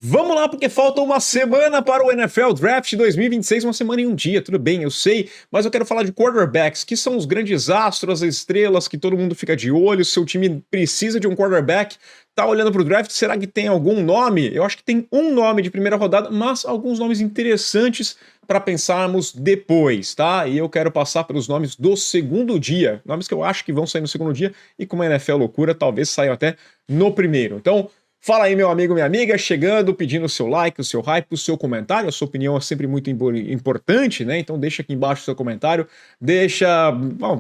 Vamos lá, porque falta uma semana para o NFL Draft 2026, uma semana e um dia, tudo bem, eu sei, mas eu quero falar de quarterbacks, que são os grandes astros, as estrelas que todo mundo fica de olho, seu time precisa de um quarterback, tá olhando para o draft, será que tem algum nome? Eu acho que tem um nome de primeira rodada, mas alguns nomes interessantes para pensarmos depois, tá? E eu quero passar pelos nomes do segundo dia, nomes que eu acho que vão sair no segundo dia, e como a NFL é loucura, talvez saiam até no primeiro. Então, fala aí, meu amigo, minha amiga, chegando, pedindo o seu like, o seu hype, o seu comentário. A sua opinião é sempre muito importante, né? Então deixa aqui embaixo o seu comentário,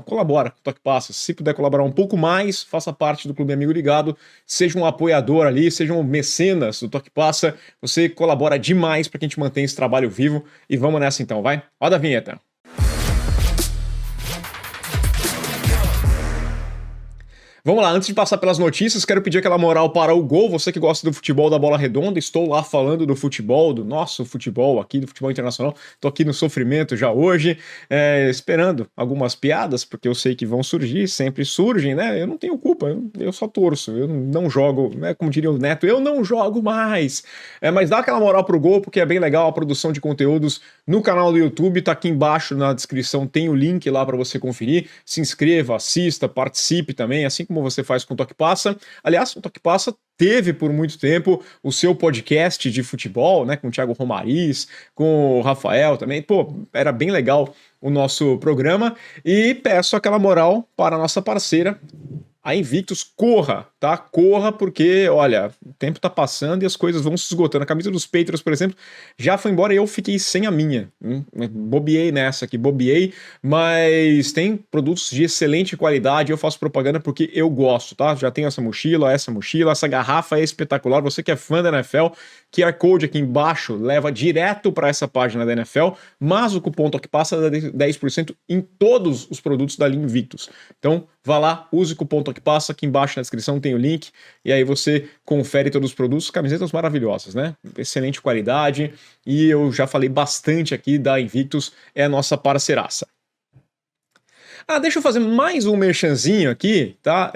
colabora com o Toque Passa. Se puder colaborar um pouco mais, faça parte do Clube Amigo Ligado, seja um apoiador ali, seja um mecenas do Toque Passa. Você colabora demais para que a gente mantenha esse trabalho vivo. E vamos nessa então, vai? Roda a vinheta. Vamos lá, antes de passar pelas notícias, quero pedir aquela moral para o Gol. Você que gosta do futebol da bola redonda, estou lá falando do futebol, do nosso futebol aqui, do futebol internacional. Estou aqui no sofrimento já hoje, esperando algumas piadas, porque eu sei que vão surgir, sempre surgem, né? Eu não tenho culpa, eu só torço, eu não jogo, né? Como diria o Neto, eu não jogo mais. Mas dá aquela moral pro Gol, porque é bem legal a produção de conteúdos no canal do YouTube, tá aqui embaixo na descrição, tem o link lá para você conferir. Se inscreva, assista, participe também, assim como você faz com o Toque Passa. Aliás, o Toque Passa teve por muito tempo o seu podcast de futebol, né, com o Thiago Romariz, com o Rafael também. Pô, era bem legal o nosso programa. E peço aquela moral para a nossa parceira, a Invictus. Corra, tá? Corra, porque, olha, o tempo tá passando e as coisas vão se esgotando. A camisa dos Patriots, por exemplo, já foi embora e eu fiquei sem a minha. Bobiei nessa aqui, bobiei, mas tem produtos de excelente qualidade, eu faço propaganda porque eu gosto, tá? Já tenho essa mochila, essa garrafa é espetacular. Você que é fã da NFL, QR Code aqui embaixo leva direto para essa página da NFL, mas o cupom Toque Passa dá 10% em todos os produtos da linha Invictus. Então, vá lá, use o cupom Toque Passa, aqui embaixo na descrição tem o link, e aí você confere todos os produtos, camisetas maravilhosas, né? Excelente qualidade, e eu já falei bastante aqui da Invictus, é a nossa parceiraça. Deixa eu fazer mais um merchanzinho aqui, tá?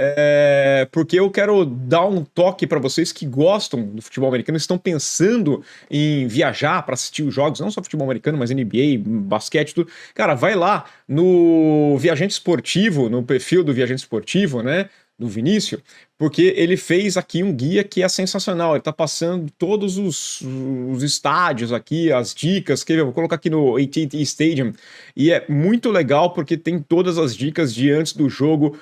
Porque eu quero dar um toque para vocês que gostam do futebol americano, estão pensando em viajar para assistir os jogos, não só futebol americano, mas NBA, basquete, tudo. Cara, vai lá no Viajante Esportivo, no perfil do Viajante Esportivo, né? Do Vinícius, porque ele fez aqui um guia que é sensacional. Ele tá passando todos os estádios aqui, as dicas, que eu vou colocar aqui no AT&T Stadium, e é muito legal porque tem todas as dicas de antes do jogo,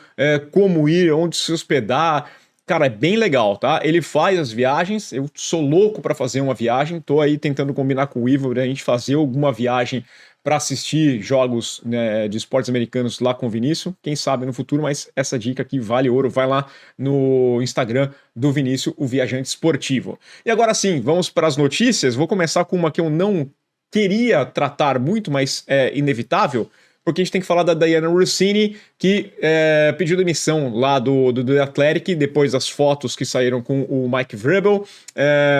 como ir, onde se hospedar. Cara, é bem legal, tá? Ele faz as viagens, eu sou louco para fazer uma viagem, tô aí tentando combinar com o Ivo pra gente fazer alguma viagem para assistir jogos, né, de esportes americanos lá com o Vinícius, quem sabe no futuro, mas essa dica aqui vale ouro, vai lá no Instagram do Vinícius, o Viajante Esportivo. E agora sim, vamos para as notícias, vou começar com uma que eu não queria tratar muito, mas é inevitável, porque a gente tem que falar da Diana Russini, que pediu demissão lá do The Athletic, depois das fotos que saíram com o Mike Vrabel.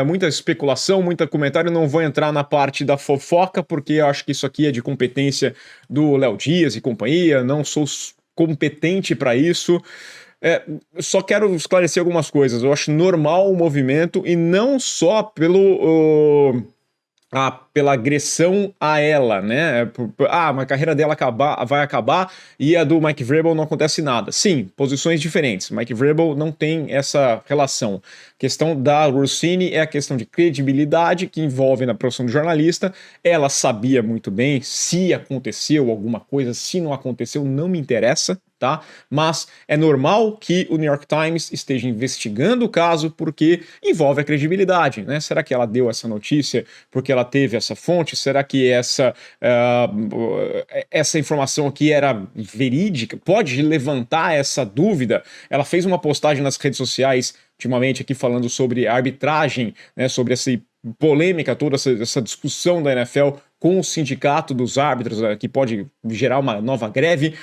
Muita especulação, muito comentário, não vou entrar na parte da fofoca, porque eu acho que isso aqui é de competência do Léo Dias e companhia, não sou competente para isso. Só quero esclarecer algumas coisas. Eu acho normal o movimento, e não só pela agressão a ela, né? Mas a carreira dela vai acabar e a do Mike Vrabel não acontece nada. Sim, posições diferentes. Mike Vrabel não tem essa relação. A questão da Russini é a questão de credibilidade que envolve na profissão de jornalista. Ela sabia muito bem se aconteceu alguma coisa, se não aconteceu, não me interessa. Tá? Mas é normal que o New York Times esteja investigando o caso porque envolve a credibilidade, né? Será que ela deu essa notícia porque ela teve essa fonte? Será que essa informação aqui era verídica? Pode levantar essa dúvida? Ela fez uma postagem nas redes sociais ultimamente aqui falando sobre a arbitragem, né? Sobre essa polêmica toda, essa discussão da NFL com o sindicato dos árbitros, que pode gerar uma nova greve,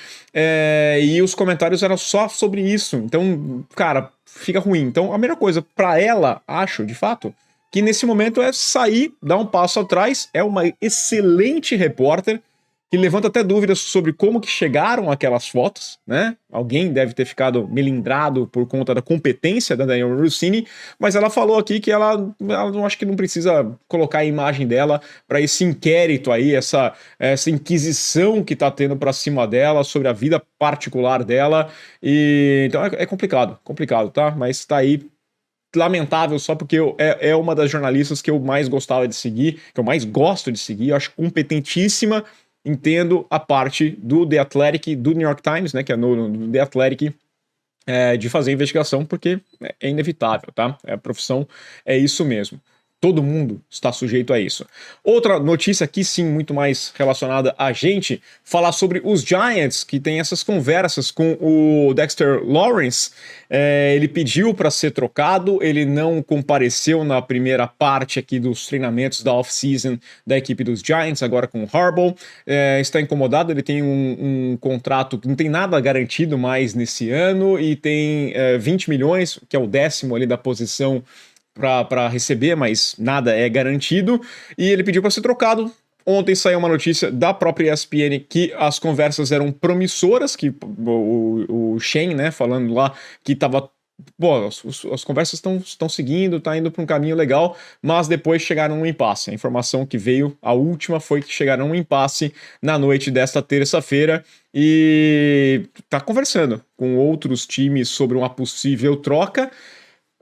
e os comentários eram só sobre isso. Então, cara, fica ruim. Então, a melhor coisa para ela, acho, de fato, que nesse momento é sair, dar um passo atrás. É uma excelente repórter, que levanta até dúvidas sobre como que chegaram aquelas fotos, né? Alguém deve ter ficado melindrado por conta da competência da Dianna Russini, mas ela falou aqui que ela não acho que não precisa colocar a imagem dela para esse inquérito aí, essa inquisição que tá tendo para cima dela sobre a vida particular dela, e então é complicado, tá? Mas tá aí. Lamentável só porque é uma das jornalistas que eu mais gostava de seguir, que eu mais gosto de seguir, eu acho competentíssima. Entendo a parte do The Athletic, do New York Times, né, que é no The Athletic, de fazer investigação, porque é inevitável, tá? A profissão é isso mesmo. Todo mundo está sujeito a isso. Outra notícia aqui, sim, muito mais relacionada a gente, falar sobre os Giants, que tem essas conversas com o Dexter Lawrence. Ele pediu para ser trocado, ele não compareceu na primeira parte aqui dos treinamentos da off-season da equipe dos Giants, agora com o Harbaugh. Está incomodado, ele tem um contrato que não tem nada garantido mais nesse ano e tem 20 milhões, que é o 10º ali da posição para receber, mas nada é garantido, e ele pediu para ser trocado. Ontem saiu uma notícia da própria ESPN que as conversas eram promissoras, que o Shane, né, falando lá que tava... Bom, as conversas estão seguindo, tá indo para um caminho legal, mas depois chegaram num impasse. A informação que veio, a última, foi que chegaram num impasse na noite desta terça-feira e tá conversando com outros times sobre uma possível troca.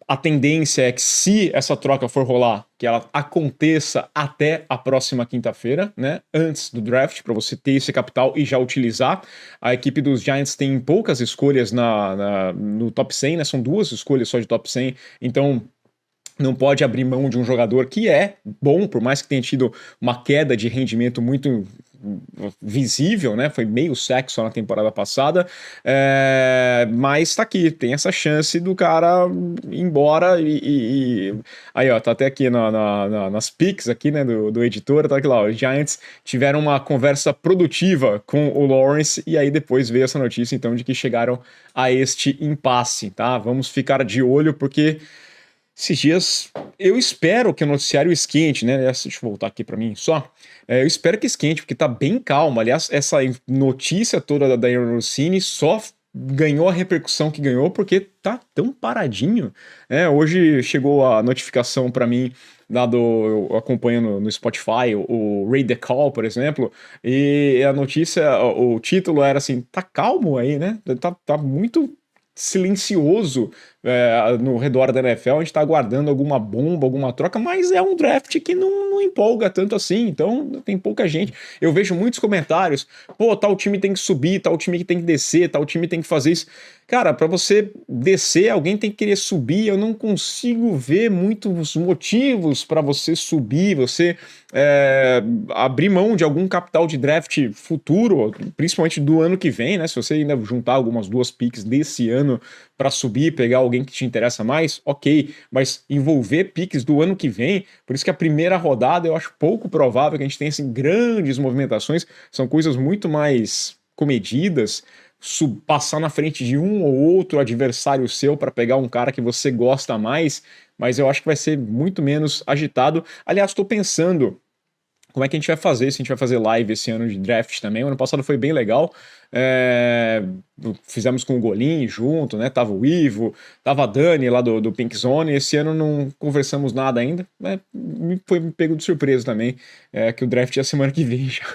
A tendência é que, se essa troca for rolar, que ela aconteça até a próxima quinta-feira, né? Antes do draft, para você ter esse capital e já utilizar. A equipe dos Giants tem poucas escolhas no top 100, né? São 2 escolhas só de top 100, então não pode abrir mão de um jogador que é bom, por mais que tenha tido uma queda de rendimento muito visível, né? Foi meio sack só na temporada passada, mas tá aqui, tem essa chance do cara ir embora aí, ó, tá até aqui nas picks aqui, né, do editor, tá aqui lá, os Giants tiveram uma conversa produtiva com o Lawrence e aí depois veio essa notícia, então, de que chegaram a este impasse, tá? Vamos ficar de olho, porque esses dias, eu espero que o noticiário esquente, né? Deixa eu voltar aqui para mim só. Eu espero que esquente, porque tá bem calmo. Aliás, essa notícia toda da Dianna Russini só ganhou a repercussão que ganhou porque tá tão paradinho. Hoje chegou a notificação para mim, eu acompanho no Spotify, o Ray the Call, por exemplo, e a notícia, o título era assim, tá calmo aí, né? Tá muito silencioso no redor da NFL, a gente tá aguardando alguma bomba, alguma troca, mas é um draft que não empolga tanto assim, então tem pouca gente. Eu vejo muitos comentários, pô, tal time tem que subir, tal time que tem que descer, tal time tem que fazer isso. Cara, para você descer, alguém tem que querer subir, eu não consigo ver muitos motivos para você subir, você abrir mão de algum capital de draft futuro, principalmente do ano que vem, né? Se você ainda juntar algumas 2 picks desse ano para subir, pegar alguém que te interessa mais, ok, mas envolver picks do ano que vem, por isso que a primeira rodada eu acho pouco provável que a gente tenha assim, grandes movimentações, são coisas muito mais comedidas, passar na frente de um ou outro adversário seu para pegar um cara que você gosta mais, mas eu acho que vai ser muito menos agitado. Aliás, estou pensando como é que a gente vai fazer, se a gente vai fazer live esse ano de draft também. O ano passado foi bem legal, fizemos com o Golim junto, né? Tava o Ivo, tava a Dani lá do Pink Zone. Esse ano não conversamos nada ainda, me pego de surpresa também, que o draft é a semana que vem já.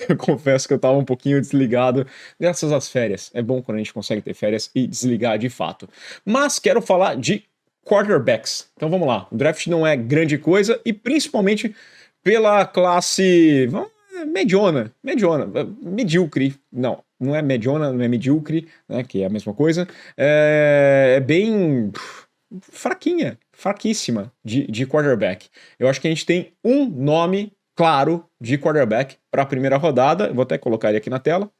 Eu confesso que eu tava um pouquinho desligado graças às férias. É bom quando a gente consegue ter férias e desligar de fato. Mas quero falar de quarterbacks. Então vamos lá, o draft não é grande coisa e principalmente pela classe medíocre, não é mediana, não é medíocre, né, que é a mesma coisa, é bem fraquíssima de quarterback. Eu acho que a gente tem um nome claro de quarterback para a primeira rodada, eu vou até colocar ele aqui na tela,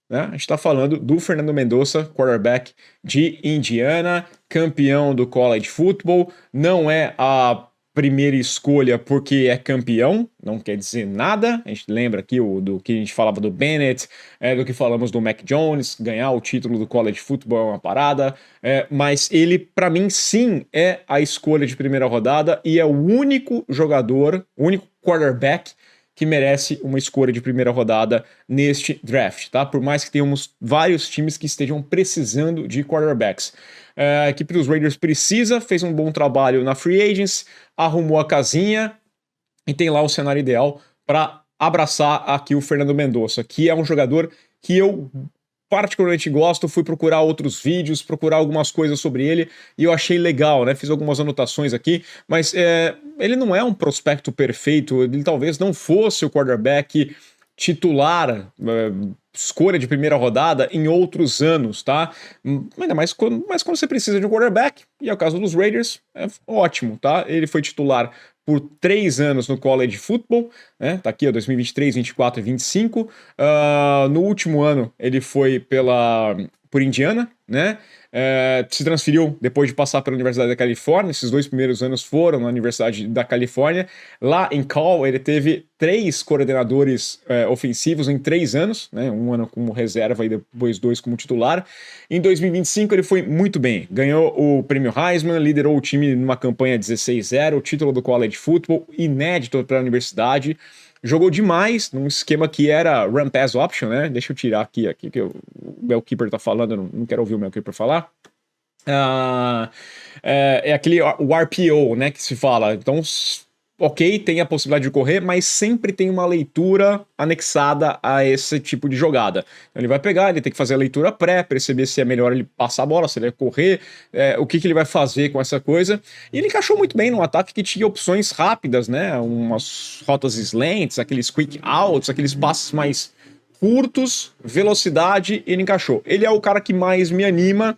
né? A gente está falando do Fernando Mendonça, quarterback de Indiana, campeão do college football, não é a primeira escolha porque é campeão, não quer dizer nada. A gente lembra aqui do que a gente falava do Bennett, do que falamos do Mac Jones, ganhar o título do college football é uma parada, mas ele, para mim, sim, é a escolha de primeira rodada e é o único jogador, o único quarterback que merece uma escolha de primeira rodada neste draft, tá? Por mais que tenhamos vários times que estejam precisando de quarterbacks. A equipe dos Raiders fez um bom trabalho na Free Agents, arrumou a casinha e tem lá o cenário ideal para abraçar aqui o Fernando Mendonça, que é um jogador que eu particularmente gosto. Fui procurar outros vídeos, procurar algumas coisas sobre ele e eu achei legal, né? Fiz algumas anotações aqui, mas ele não é um prospecto perfeito, ele talvez não fosse o quarterback titular, escolha de primeira rodada em outros anos, tá? Ainda mais quando você precisa de um quarterback, e é o caso dos Raiders, é ótimo, tá? Ele foi titular por 3 anos no college football, né? Tá aqui, ó, 2023, 24 e 25. No último ano, ele foi por Indiana, né? Se transferiu depois de passar pela Universidade da Califórnia. Esses 2 primeiros anos foram na Universidade da Califórnia. Lá em Cal, ele teve 3 coordenadores ofensivos em 3 anos, né? Um ano como reserva e depois 2 como titular. Em 2025 ele foi muito bem, ganhou o prêmio Heisman, liderou o time numa campanha 16-0, o título do college football, inédito para a universidade. Jogou demais num esquema que era run pass option, né? Deixa eu tirar aqui que o Melkeeper tá falando, eu não quero ouvir o Melkeeper falar. É aquele o RPO, né, que se fala. Então, ok, tem a possibilidade de correr, mas sempre tem uma leitura anexada a esse tipo de jogada. Então, ele vai pegar, ele tem que fazer a leitura pré, perceber se é melhor ele passar a bola, se ele vai correr, o que ele vai fazer com essa coisa. E ele encaixou muito bem num ataque que tinha opções rápidas, né? Umas rotas slants, aqueles quick outs, aqueles passes mais curtos, velocidade, ele encaixou. Ele é o cara que mais me anima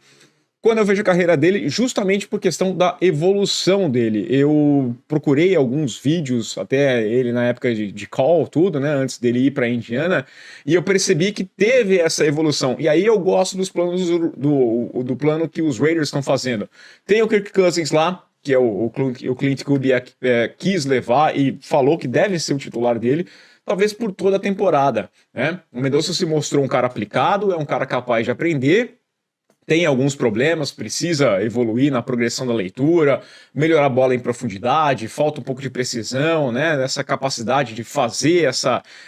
quando eu vejo a carreira dele, justamente por questão da evolução dele. Eu procurei alguns vídeos, até ele na época de call, tudo, né, antes dele ir para Indiana, e eu percebi que teve essa evolução. E aí eu gosto dos planos do plano que os Raiders estão fazendo. Tem o Kirk Cousins lá, que é o Clint Kubiak quis levar e falou que deve ser o titular dele, talvez por toda a temporada, né? O Mendonça se mostrou um cara aplicado, é um cara capaz de aprender, tem alguns problemas, precisa evoluir na progressão da leitura, melhorar a bola em profundidade, falta um pouco de precisão, né? Essa capacidade de fazer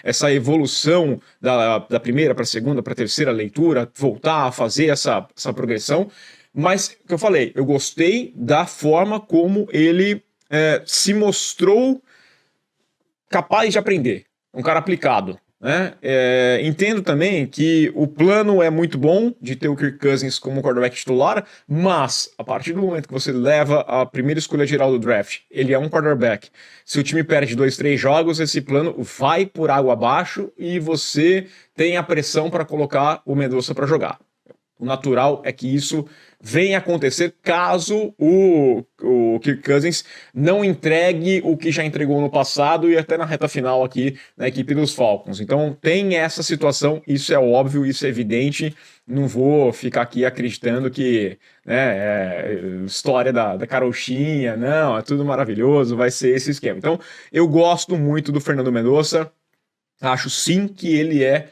essa evolução da primeira para a segunda, para a terceira leitura, voltar a fazer essa progressão. Mas, o que eu falei, eu gostei da forma como ele se mostrou capaz de aprender, um cara aplicado. Né? Entendo também que o plano é muito bom de ter o Kirk Cousins como quarterback titular, mas a partir do momento que você leva a primeira escolha geral do draft, ele é um quarterback. Se o time perde 2, 3 jogos, esse plano vai por água abaixo e você tem a pressão para colocar o Mendonça para jogar. O natural é que isso venha acontecer caso o Kirk Cousins não entregue o que já entregou no passado e até na reta final aqui na equipe dos Falcons. Então tem essa situação, isso é óbvio, isso é evidente. Não vou ficar aqui acreditando que história da carochinha, não, é tudo maravilhoso, vai ser esse esquema. Então eu gosto muito do Fernando Mendonça, acho sim que ele é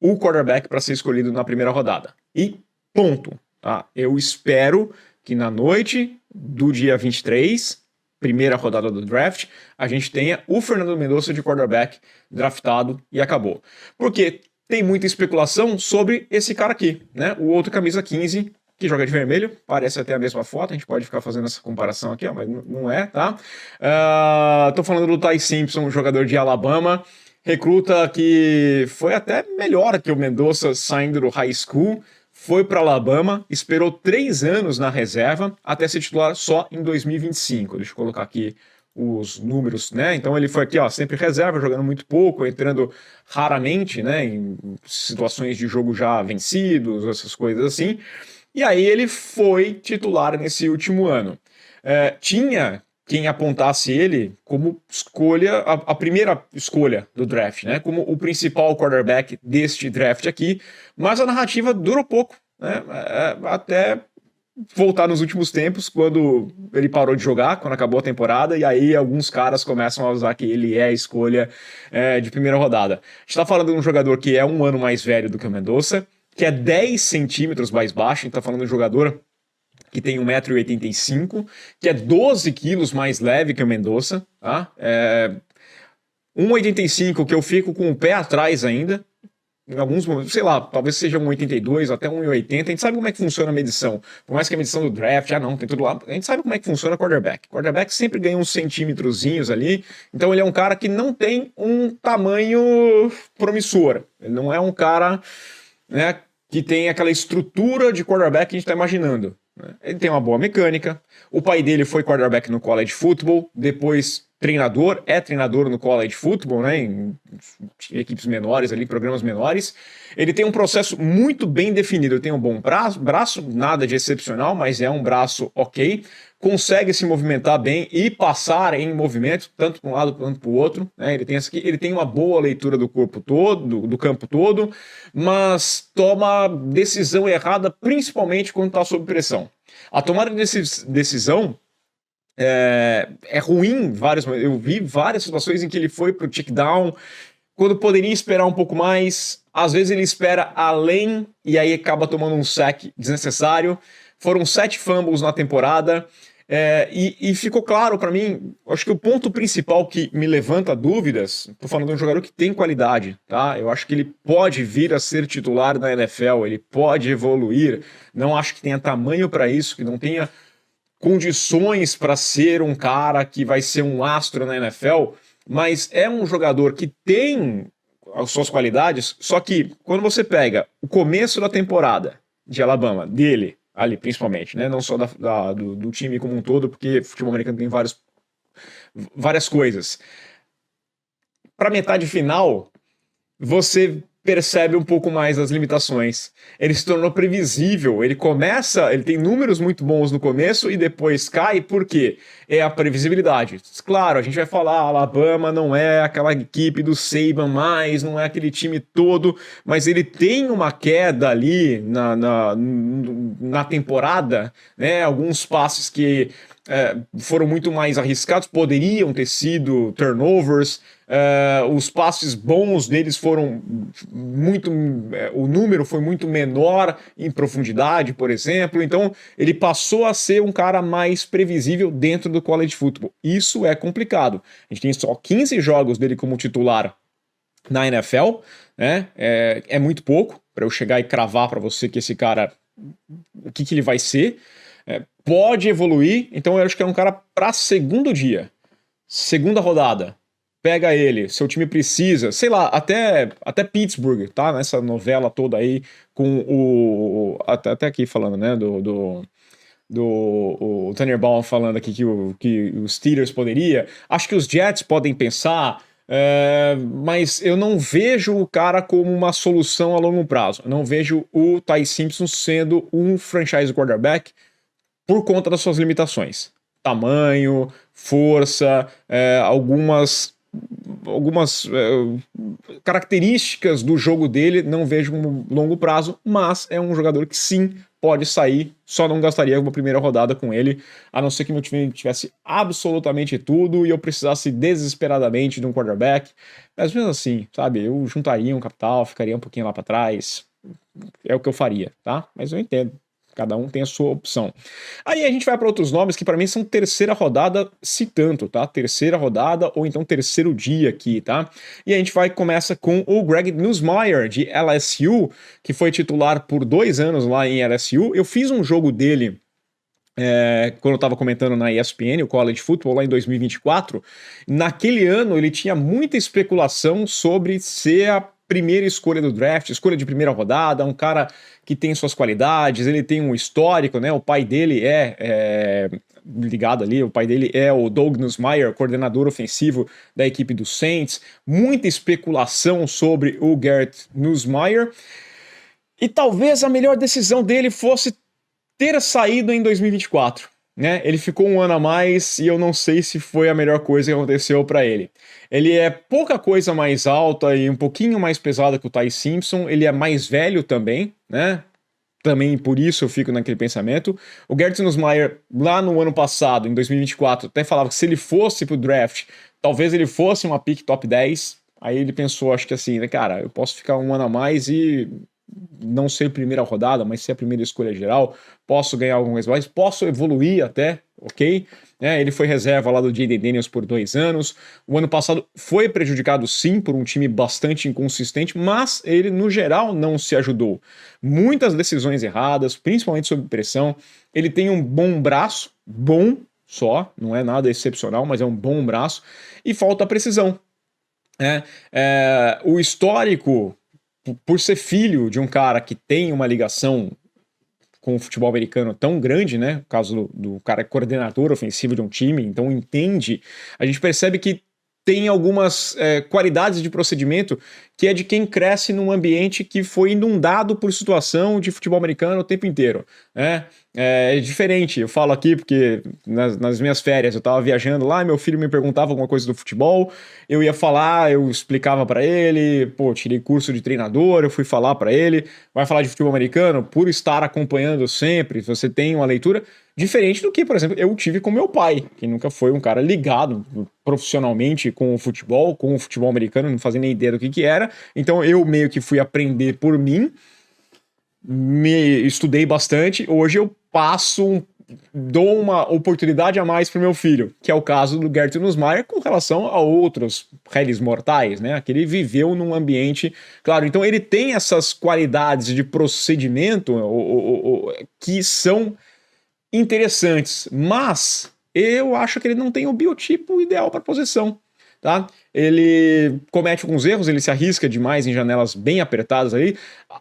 o quarterback para ser escolhido na primeira rodada. E ponto. Tá? Eu espero que na noite do dia 23, primeira rodada do draft, a gente tenha o Fernando Mendonça de quarterback draftado e acabou. Porque tem muita especulação sobre esse cara aqui, né? O outro camisa 15, que joga de vermelho, parece até a mesma foto, a gente pode ficar fazendo essa comparação aqui, ó, mas não é, tá? Tô falando do Ty Simpson, jogador de Alabama, recruta que foi até melhor que o Mendonça saindo do high school, foi para Alabama, esperou 3 anos na reserva até ser titular só em 2025. Deixa eu colocar aqui os números, né? Então ele foi aqui, ó, sempre reserva, jogando muito pouco, entrando raramente, né, em situações de jogo já vencidos, essas coisas assim. E aí ele foi titular nesse último ano. Tinha quem apontasse ele como escolha, a primeira escolha do draft, né? Como o principal quarterback deste draft aqui, mas a narrativa durou pouco, né? Até voltar nos últimos tempos, quando ele parou de jogar, quando acabou a temporada, e aí alguns caras começam a usar que ele é a escolha de primeira rodada. A gente tá falando de um jogador que é 1 ano mais velho do que o Mendonça, que é 10 centímetros mais baixo, a gente tá falando de um jogador que tem 1,85 m, que é 12 quilos mais leve que o Mendonça, tá? 1,85 que eu fico com o pé atrás ainda. Em alguns momentos, sei lá, talvez seja 1,82 até 1,80. A gente sabe como é que funciona a medição. Por mais que a medição do draft, não, tem tudo lá. A gente sabe como é que funciona o quarterback. O quarterback sempre ganha uns centímetrozinhos ali. Então ele é um cara que não tem um tamanho promissor. Ele não é um cara, né, que tem aquela estrutura de quarterback que a gente está imaginando. Ele tem uma boa mecânica. O pai dele foi quarterback no college football, depois é treinador no college football, né, em equipes menores ali, programas menores. Ele tem um processo muito bem definido. Ele tem um bom braço, nada de excepcional, mas é um braço ok. Consegue se movimentar bem e passar em movimento, tanto para um lado quanto para o outro. Né? Ele tem uma boa leitura do corpo todo, do campo todo, mas toma decisão errada, principalmente quando está sob pressão. A tomada de decisão é ruim. Eu vi várias situações em que ele foi para o check down, quando poderia esperar um pouco mais. Às vezes ele espera além e aí acaba tomando um sack desnecessário. Foram 7 fumbles na temporada. E ficou claro para mim, acho que o ponto principal que me levanta dúvidas, tô falando de um jogador que tem qualidade, tá? Eu acho que ele pode vir a ser titular na NFL, ele pode evoluir, não acho que tenha tamanho para isso, que não tenha condições para ser um cara que vai ser um astro na NFL, mas é um jogador que tem as suas qualidades, só que quando você pega o começo da temporada de Alabama, dele, ali principalmente, né? Não só do time como um todo, porque futebol americano tem várias coisas. Para metade final, você percebe um pouco mais as limitações. Ele se tornou previsível, ele tem números muito bons no começo e depois cai, por quê? É a previsibilidade. Claro, a gente vai falar, Alabama não é aquela equipe do Saban mais, não é aquele time todo, mas ele tem uma queda ali na temporada, né? Alguns passes que foram muito mais arriscados, poderiam ter sido turnovers. Os passes bons deles foram muito. O número foi muito menor em profundidade, por exemplo. Então, ele passou a ser um cara mais previsível dentro do college football. Isso é complicado. A gente tem só 15 jogos dele como titular na NFL, né? É muito pouco para eu chegar e cravar para você que esse cara, o que ele vai ser. Pode evoluir, então eu acho que é um cara para segundo dia, segunda rodada. Pega ele, seu time precisa, sei lá, até Pittsburgh, tá? Nessa novela toda aí, com o. Até aqui falando, né? O Tannenbaum falando aqui que os Steelers poderia. Acho que os Jets podem pensar, mas eu não vejo o cara como uma solução a longo prazo. Eu não vejo o Ty Simpson sendo um franchise quarterback por conta das suas limitações. Tamanho, força, algumas características do jogo dele não vejo no longo prazo, mas é um jogador que sim pode sair, só não gastaria uma primeira rodada com ele, a não ser que meu time tivesse absolutamente tudo e eu precisasse desesperadamente de um quarterback. Mas mesmo assim, sabe, eu juntaria um capital, ficaria um pouquinho lá para trás, é o que eu faria, tá? Mas eu entendo. Cada um tem a sua opção. Aí a gente vai para outros nomes que para mim são terceira rodada, se tanto, tá? Terceira rodada ou então terceiro dia aqui, tá? E a gente começa com o Greg Nussmeier, de LSU, que foi titular por 2 anos lá em LSU. Eu fiz um jogo dele quando eu estava comentando na ESPN, o College Football, lá em 2024. Naquele ano ele tinha muita especulação sobre ser a primeira escolha do draft, escolha de primeira rodada, um cara que tem suas qualidades, ele tem um histórico, né? O pai dele ligado ali, o pai dele é o Doug Nussmeier, coordenador ofensivo da equipe do Saints. Muita especulação sobre o Garrett Nussmeier. E talvez a melhor decisão dele fosse ter saído em 2024. Né? Ele ficou 1 ano a mais e eu não sei se foi a melhor coisa que aconteceu para ele. Ele é pouca coisa mais alta e um pouquinho mais pesada que o Ty Simpson. Ele é mais velho também, né? Também por isso eu fico naquele pensamento. O Garrett Nussmeier, lá no ano passado, em 2024, até falava que se ele fosse pro draft, talvez ele fosse uma pick top 10. Aí ele pensou, acho que assim, né, cara, eu posso ficar 1 ano a mais e não ser primeira rodada, mas ser a primeira escolha geral, posso ganhar algumas mais, posso evoluir até, ok? Ele foi reserva lá do Jaden Daniels por 2 anos. O ano passado foi prejudicado sim por um time bastante inconsistente, mas ele no geral não se ajudou. Muitas decisões erradas, principalmente sob pressão. Ele tem um bom braço, bom só, não é nada excepcional, mas é um bom braço, e falta precisão. O histórico, por ser filho de um cara que tem uma ligação com o futebol americano tão grande, né? No caso do cara coordenador ofensivo de um time, então entende, a gente percebe que tem algumas qualidades de procedimento que é de quem cresce num ambiente que foi inundado por situação de futebol americano o tempo inteiro, né? É diferente, eu falo aqui porque nas minhas férias eu tava viajando lá, meu filho me perguntava alguma coisa do futebol, eu ia falar, eu explicava pra ele, pô, tirei curso de treinador, eu fui falar pra ele, vai falar de futebol americano, por estar acompanhando sempre, você tem uma leitura diferente do que, por exemplo, eu tive com meu pai, que nunca foi um cara ligado profissionalmente com o futebol americano, não fazia nem ideia do que era, então eu meio que fui aprender por mim, estudei bastante, hoje eu dou uma oportunidade a mais para meu filho, que é o caso do Gert Nussmeier com relação a outros réis mortais, né? Que ele viveu num ambiente, claro, então ele tem essas qualidades de procedimento que são interessantes, mas eu acho que ele não tem o biotipo ideal para a posição. Tá? Ele comete alguns erros, ele se arrisca demais em janelas bem apertadas aí,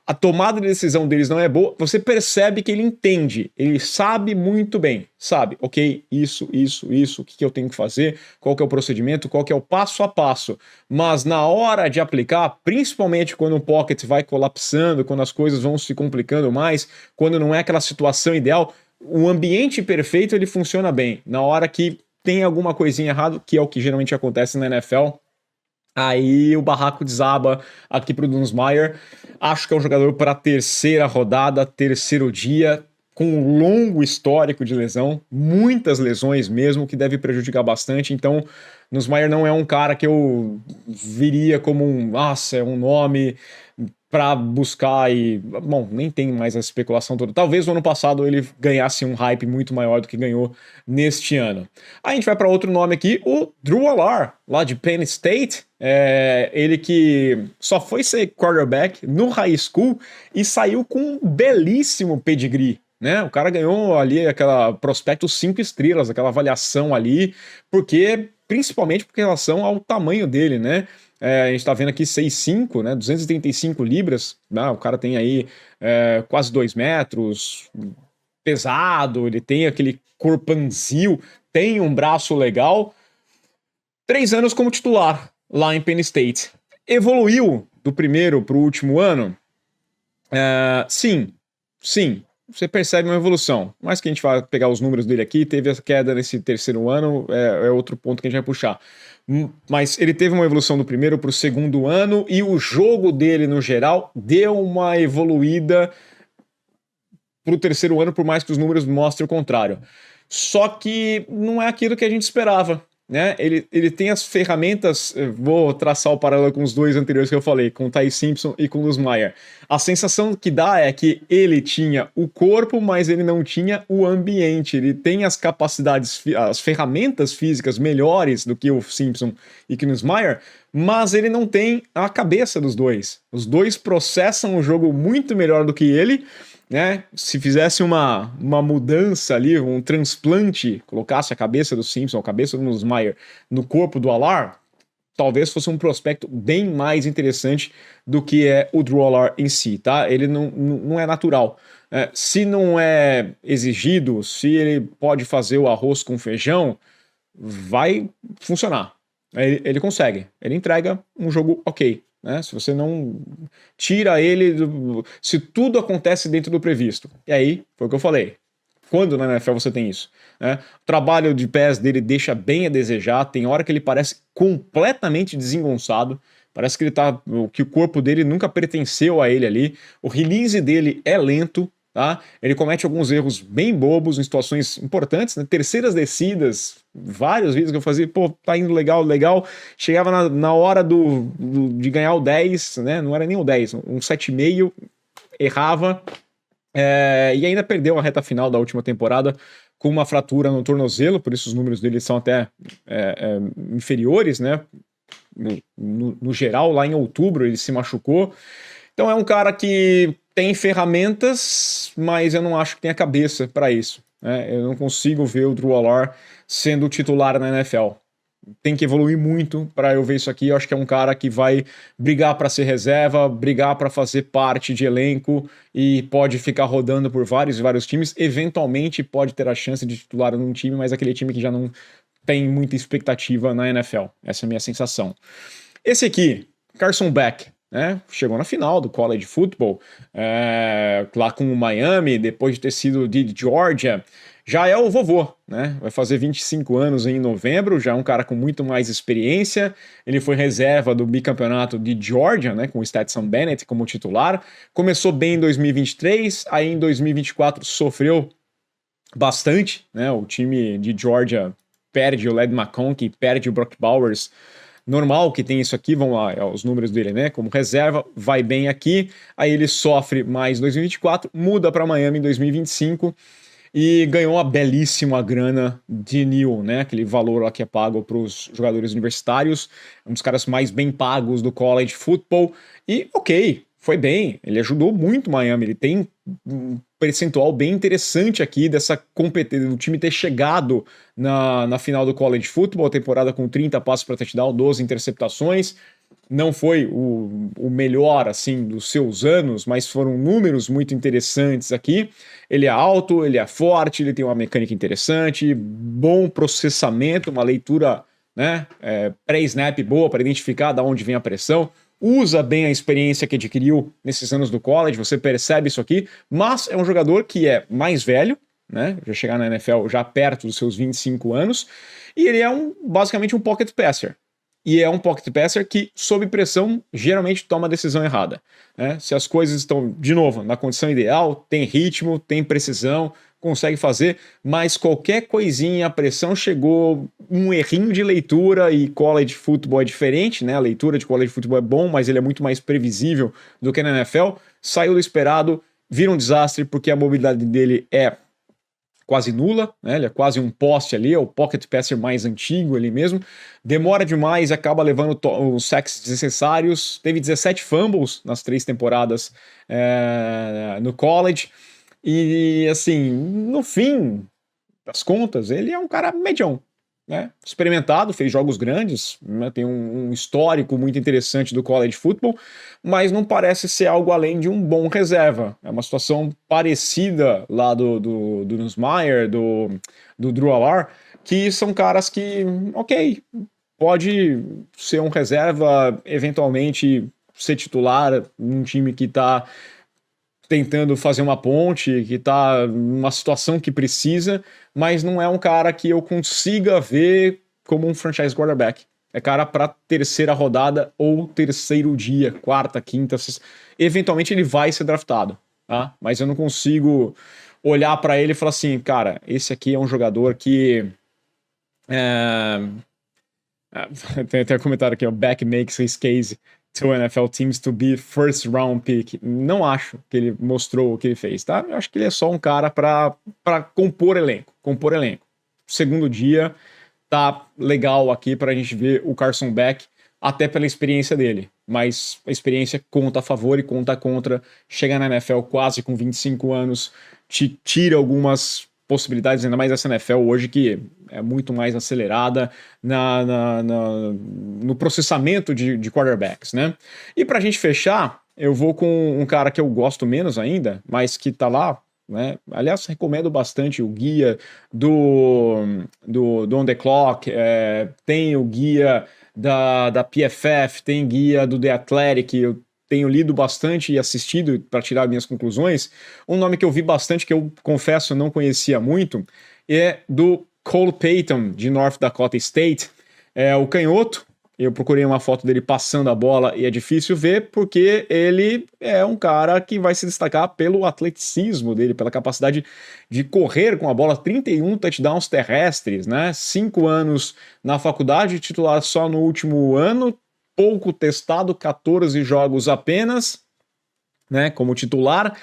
a tomada de decisão deles não é boa, você percebe que ele entende, ele sabe muito bem, sabe, ok, isso, o que eu tenho que fazer, qual que é o procedimento, qual que é o passo a passo, mas na hora de aplicar, principalmente quando o pocket vai colapsando, quando as coisas vão se complicando mais, quando não é aquela situação ideal, o ambiente perfeito ele funciona bem, na hora que tem alguma coisinha errada, que é o que geralmente acontece na NFL, aí o barraco desaba aqui pro Nussmeier. Acho que é um jogador para a terceira rodada, terceiro dia, com um longo histórico de lesão, muitas lesões mesmo, que deve prejudicar bastante, então Nussmeier não é um cara que eu viria como é um nome para buscar e... Bom, nem tem mais a especulação toda. Talvez no ano passado ele ganhasse um hype muito maior do que ganhou neste ano. Aí a gente vai para outro nome aqui, o Drew Allar, lá de Penn State. Ele que só foi ser quarterback no high school e saiu com um belíssimo pedigree. Né? O cara ganhou ali aquela prospecto 5 estrelas, aquela avaliação ali, principalmente por relação ao tamanho dele, né? A gente tá vendo aqui 6'5", né? 235 libras, né? O cara tem aí quase 2 metros, pesado, ele tem aquele corpanzil, tem um braço legal. 3 anos como titular lá em Penn State. Evoluiu do primeiro pro último ano? Sim. Você percebe uma evolução. Mas que a gente vai pegar os números dele aqui, teve a queda nesse terceiro ano, é outro ponto que a gente vai puxar. Mas ele teve uma evolução do primeiro para o segundo ano e o jogo dele, no geral, deu uma evoluída para o terceiro ano, por mais que os números mostrem o contrário. Só que não é aquilo que a gente esperava. Né? Ele tem as ferramentas, vou traçar o paralelo com os dois anteriores que eu falei, com o Ty Simpson e com o Nussmeier. A sensação que dá é que ele tinha o corpo, mas ele não tinha o ambiente. Ele tem as capacidades, as ferramentas físicas melhores do que o Simpson e que o Nussmeier, mas ele não tem a cabeça dos dois. Os dois processam o jogo muito melhor do que ele. Né? Se fizesse uma mudança ali, um transplante, colocasse a cabeça do Simpson, a cabeça do Nussmeier no corpo do Allar, talvez fosse um prospecto bem mais interessante do que é o Drew Allar em si, tá? Ele não é natural. Se não é exigido, se ele pode fazer o arroz com feijão, vai funcionar. Ele consegue, ele entrega um jogo ok. Né? Se você não tira ele, se tudo acontece dentro do previsto. E aí, foi o que eu falei. Quando na NFL você tem isso? Né? O trabalho de pés dele deixa bem a desejar. Tem hora que ele parece completamente desengonçado. Parece que que o corpo dele nunca pertenceu a ele ali. O release dele é lento. Tá? Ele comete alguns erros bem bobos em situações importantes, né? Terceiras descidas, vários vídeos que eu fazia, pô, tá indo legal, chegava na hora de ganhar o 10, né? Não era nem o 10, um 7,5, errava, e ainda perdeu a reta final da última temporada com uma fratura no tornozelo, por isso os números dele são até inferiores, né? No geral, lá em outubro ele se machucou. Então é um cara que tem ferramentas, mas eu não acho que tem a cabeça para isso, né? Eu não consigo ver o Drew Allar sendo titular na NFL. Tem que evoluir muito para eu ver isso aqui. Eu acho que é um cara que vai brigar para ser reserva, brigar para fazer parte de elenco e pode ficar rodando por vários e vários times. Eventualmente pode ter a chance de titular num time, mas aquele time que já não tem muita expectativa na NFL. Essa é a minha sensação. Esse aqui, Carson Beck, né? Chegou na final do college football, lá com o Miami, depois de ter sido de Georgia. Já é o vovô, né? Vai fazer 25 anos em novembro, já é um cara com muito mais experiência. Ele foi reserva do bicampeonato de Georgia, né? Com o Stetson Bennett como titular. Começou bem em 2023, aí em 2024 sofreu bastante, né? O time de Georgia perde o Ladd McConkey, perde o Brock Bowers. Normal que tem isso aqui, vamos lá, os números dele, né? Como reserva, vai bem aqui, aí ele sofre mais em 2024, muda para Miami em 2025 e ganhou uma belíssima grana de NIL, né? Aquele valor lá que é pago para os jogadores universitários, um dos caras mais bem pagos do college football. E ok, foi bem, ele ajudou muito Miami, ele tem um percentual bem interessante aqui dessa competência, do time ter chegado na final do college football, a temporada com 30 passos para touchdown, 12 interceptações. Não foi o melhor, assim, dos seus anos, mas foram números muito interessantes aqui. Ele é alto, ele é forte, ele tem uma mecânica interessante, bom processamento, uma leitura, né, pré-snap boa para identificar de onde vem a pressão. Usa bem a experiência que adquiriu nesses anos do college, você percebe isso aqui, mas é um jogador que é mais velho, né, já chegar na NFL já perto dos seus 25 anos, e ele é basicamente um pocket passer. E é um pocket passer que, sob pressão, geralmente toma a decisão errada, né? Se as coisas estão, de novo, na condição ideal, tem ritmo, tem precisão, consegue fazer, mas qualquer coisinha, a pressão chegou, um errinho de leitura, e college football é diferente, né? A leitura de college football é bom, mas ele é muito mais previsível do que na NFL. Saiu do esperado, vira um desastre, porque a mobilidade dele é quase nula, né? Ele é quase um poste ali, é o pocket passer mais antigo ali mesmo, demora demais, acaba levando os sacks desnecessários, teve 17 fumbles nas 3 temporadas no college, e assim, no fim das contas, ele é um cara medião, né? Experimentado, fez jogos grandes, né? Tem um histórico muito interessante do college football, mas não parece ser algo além de um bom reserva. É uma situação parecida lá do Nussmeier, do Drew Allar, que são caras que, ok, pode ser um reserva, eventualmente ser titular num time que está tentando fazer uma ponte, que tá numa situação que precisa, mas não é um cara que eu consiga ver como um franchise quarterback. É cara para terceira rodada ou terceiro dia, quarta, quinta, sexta. Eventualmente ele vai ser draftado, tá? Mas eu não consigo olhar para ele e falar assim, cara, esse aqui é um jogador que tem até um comentário aqui, o Beck makes his case to NFL teams to be first round pick. Não acho que ele mostrou o que ele fez, tá? Eu acho que ele é só um cara para compor elenco. Segundo dia tá legal aqui pra gente ver o Carson Beck, até pela experiência dele. Mas a experiência conta a favor e conta contra. Chega na NFL quase com 25 anos, te tira algumas possibilidades, ainda mais essa NFL hoje que é muito mais acelerada no processamento de quarterbacks, né? E pra gente fechar, eu vou com um cara que eu gosto menos ainda, mas que tá lá, né? Aliás, recomendo bastante o guia do On The Clock, tem o guia da PFF, tem guia do The Athletic, eu tenho lido bastante e assistido para tirar minhas conclusões. Um nome que eu vi bastante, que eu confesso não conhecia muito, é do Cole Payton, de North Dakota State. É o canhoto. Eu procurei uma foto dele passando a bola e é difícil ver, porque ele é um cara que vai se destacar pelo atleticismo dele, pela capacidade de correr com a bola, 31 touchdowns terrestres, né? 5 anos na faculdade, titular só no último ano, pouco testado, 14 jogos apenas, né, como titular,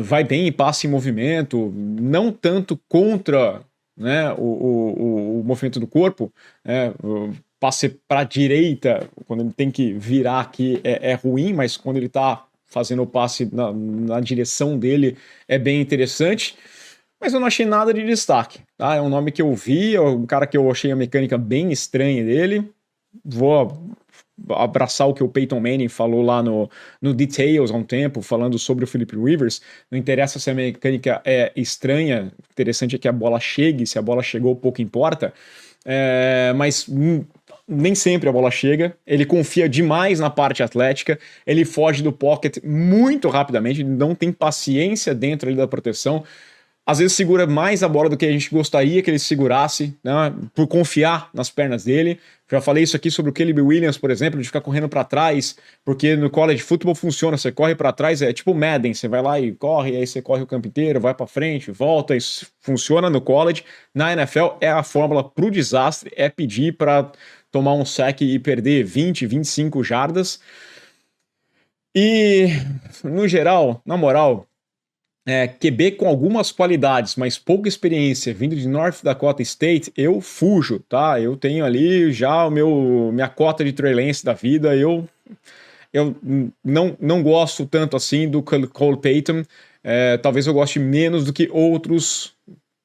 vai bem em passe em movimento, não tanto contra, né, o movimento do corpo, o passe para a direita, quando ele tem que virar aqui, é ruim, mas quando ele está fazendo o passe na direção dele, é bem interessante. Mas eu não achei nada de destaque, tá? É um nome que eu vi, é um cara que eu achei a mecânica bem estranha dele. Vou abraçar o que o Peyton Manning falou lá no Details há um tempo, falando sobre o Philip Rivers. Não interessa se a mecânica é estranha, o interessante é que a bola chegue, se a bola chegou, pouco importa. Mas nem sempre a bola chega, ele confia demais na parte atlética, ele foge do pocket muito rapidamente, não tem paciência dentro ali da proteção, às vezes segura mais a bola do que a gente gostaria que ele segurasse, né, por confiar nas pernas dele. Já falei isso aqui sobre o Caleb Williams, por exemplo, de ficar correndo para trás, porque no college football funciona, você corre para trás, é tipo Madden, você vai lá e corre, aí você corre o campo inteiro, vai para frente, volta, isso funciona no college. Na NFL é a fórmula pro desastre, é pedir para tomar um sack e perder 20, 25 jardas. E, no geral, na moral, QB com algumas qualidades, mas pouca experiência, vindo de North Dakota State, eu fujo, tá? Eu tenho ali já minha cota de Trey Lance da vida, eu não gosto tanto assim do Cole Payton, talvez eu goste menos do que outros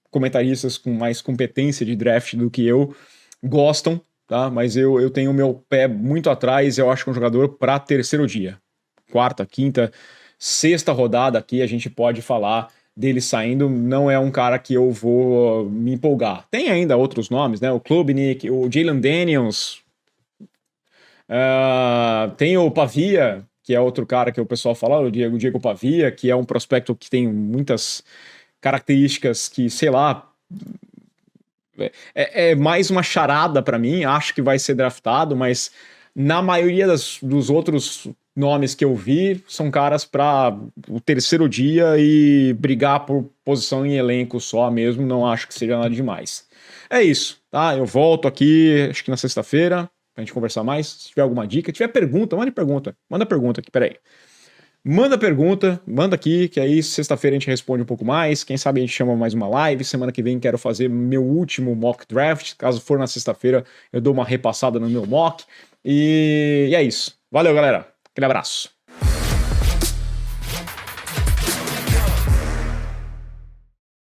comentaristas com mais competência de draft do que eu gostam, tá? Mas eu tenho o meu pé muito atrás, eu acho que é um jogador para terceiro dia. Quarta, quinta, sexta rodada aqui a gente pode falar dele saindo, não é um cara que eu vou me empolgar. Tem ainda outros nomes, né? O Klubnik, o Jalen Daniels, tem o Pavia, que é outro cara que o pessoal fala, o Diego Pavia, que é um prospecto que tem muitas características que, sei lá, é mais uma charada para mim, acho que vai ser draftado, mas na maioria dos outros nomes que eu vi são caras para o terceiro dia e brigar por posição em elenco só mesmo, não acho que seja nada demais. É isso, tá? Eu volto aqui, acho que na sexta-feira, pra gente conversar mais. Se tiver alguma dica, tiver pergunta, manda pergunta aqui, peraí. Manda pergunta, manda aqui, que aí sexta-feira a gente responde um pouco mais. Quem sabe a gente chama mais uma live. Semana que vem quero fazer meu último mock draft. Caso for na sexta-feira, eu dou uma repassada no meu mock. E é isso. Valeu, galera. Aquele abraço.